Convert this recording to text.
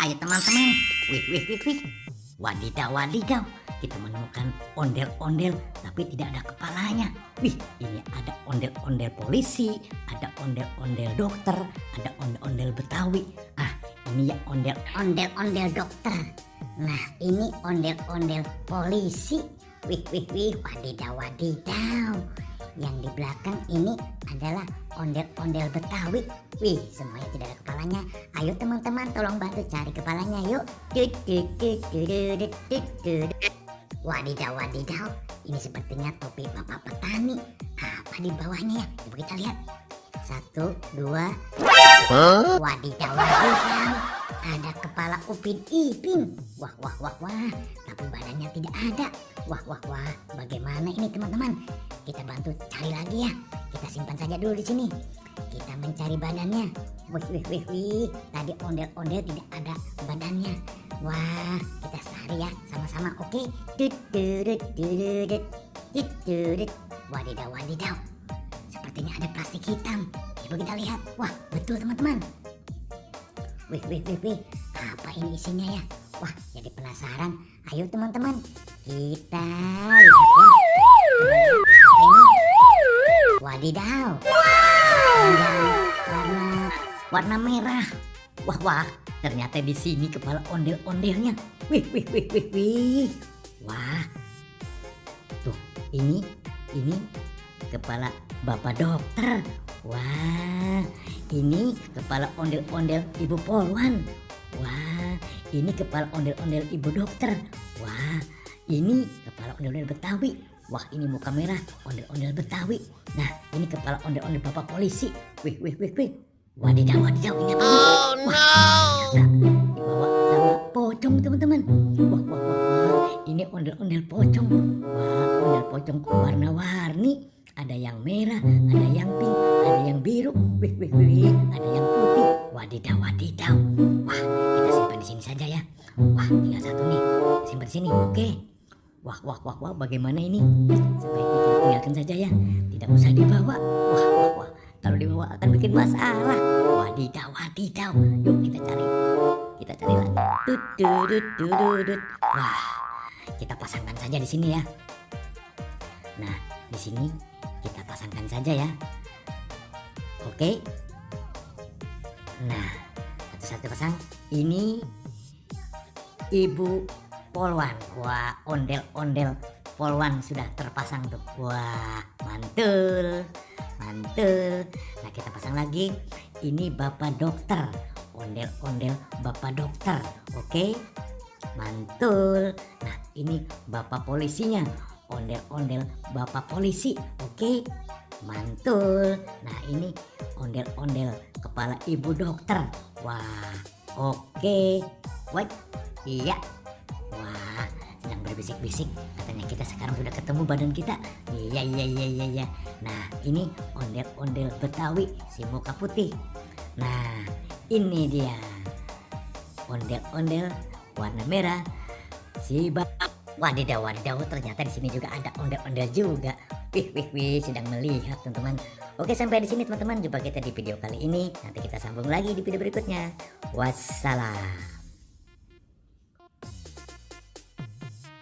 Ayo teman-teman, wih. Wadidaw, wadidaw. Kita menemukan ondel-ondel tapi tidak ada kepalanya. Wih, ini ada ondel-ondel polisi, ada ondel-ondel dokter, ada ondel-ondel Betawi. Ah, ini ya ondel-ondel dokter. Nah, ini ondel-ondel polisi. Wih, wadidaw, wadidaw. Yang di belakang ini adalah ondel-ondel Betawi. Wih, semuanya tidak ada kepalanya. Ayo teman-teman, tolong bantu cari kepalanya yuk. Wadidaw, wadidaw. Ini sepertinya topi bapak petani. Apa di bawahnya ya? Coba kita lihat. 1, 2. Wadidaw, wadidaw. Ada kepala Upin Ipin. Wah. Tapi badannya tidak ada. Wah. Bagaimana ini teman-teman? Kita bantu cari lagi ya. Kita simpan saja dulu di sini. Kita mencari badannya. Wih. Tadi ondel-ondel tidak ada badannya. Wah, kita cari ya sama-sama. Oke. Wadidaw, wadidaw. Sepertinya ada plastik hitam. Coba kita lihat. Wah, betul teman-teman. Wih. Apa ini isinya ya? Wah, jadi penasaran. Ayo teman-teman, kita lihat ya. Apa ini? Wadidaw. Warna merah. Wah. Ternyata di sini kepala ondel-ondelnya. Wih. Wah. Tuh, ini kepala bapak dokter. Wah, ini kepala ondel-ondel ibu polwan. Wah, ini kepala ondel-ondel ibu dokter. Wah, ini kepala ondel-ondel Betawi. Wah, ini muka merah ondel-ondel Betawi. Nah, ini kepala ondel-ondel bapak polisi. Wih. Wadidaw, ini apa? Oh no! Dibawa sama pocong teman-teman. Wah. Ini ondel-ondel pocong. Wah, ondel pocong warna-warni. Ada yang merah, ada yang pink, ada yang biru. Wih. Ada yang putih. Wadidaw. Wah, kita simpan di sini saja ya. Wah, tinggal satu nih. Simpan di sini, oke. Wah. Bagaimana ini? Sebaiknya kita tinggalkan saja ya. Tidak usah dibawa. Wah. Kalau dibawa akan bikin masalah. Wadidaw. Yuk kita cari lagi. Wah, kita pasangkan saja di sini ya. Nah, di sini kita pasangkan saja ya. Oke. Nah, satu-satu pasang. Ini ibu polwan. Wah, ondel-ondel polwan sudah terpasang tuh. Wah, mantul. Nah, kita pasang lagi. Ini bapak dokter. Ondel-ondel bapak dokter. Oke. Mantul. Nah, ini bapak polisinya. Ondel-ondel bapak polisi. Oke. Mantul. Nah, ini ondel-ondel kepala ibu dokter. Wah. Oke. Wah. Iya. Wah, sedang berbisik-bisik. Katanya kita sekarang sudah ketemu badan kita. Iya. Nah, ini ondel-ondel Betawi si muka putih. Nah, ini dia ondel-ondel warna merah si bapak. Wadidaw. Ternyata di sini juga ada ondel-ondel juga. Wih, sedang melihat teman-teman. Oke, sampai di sini teman-teman. Jumpa kita di video kali ini. Nanti kita sambung lagi di video berikutnya. Wassalam.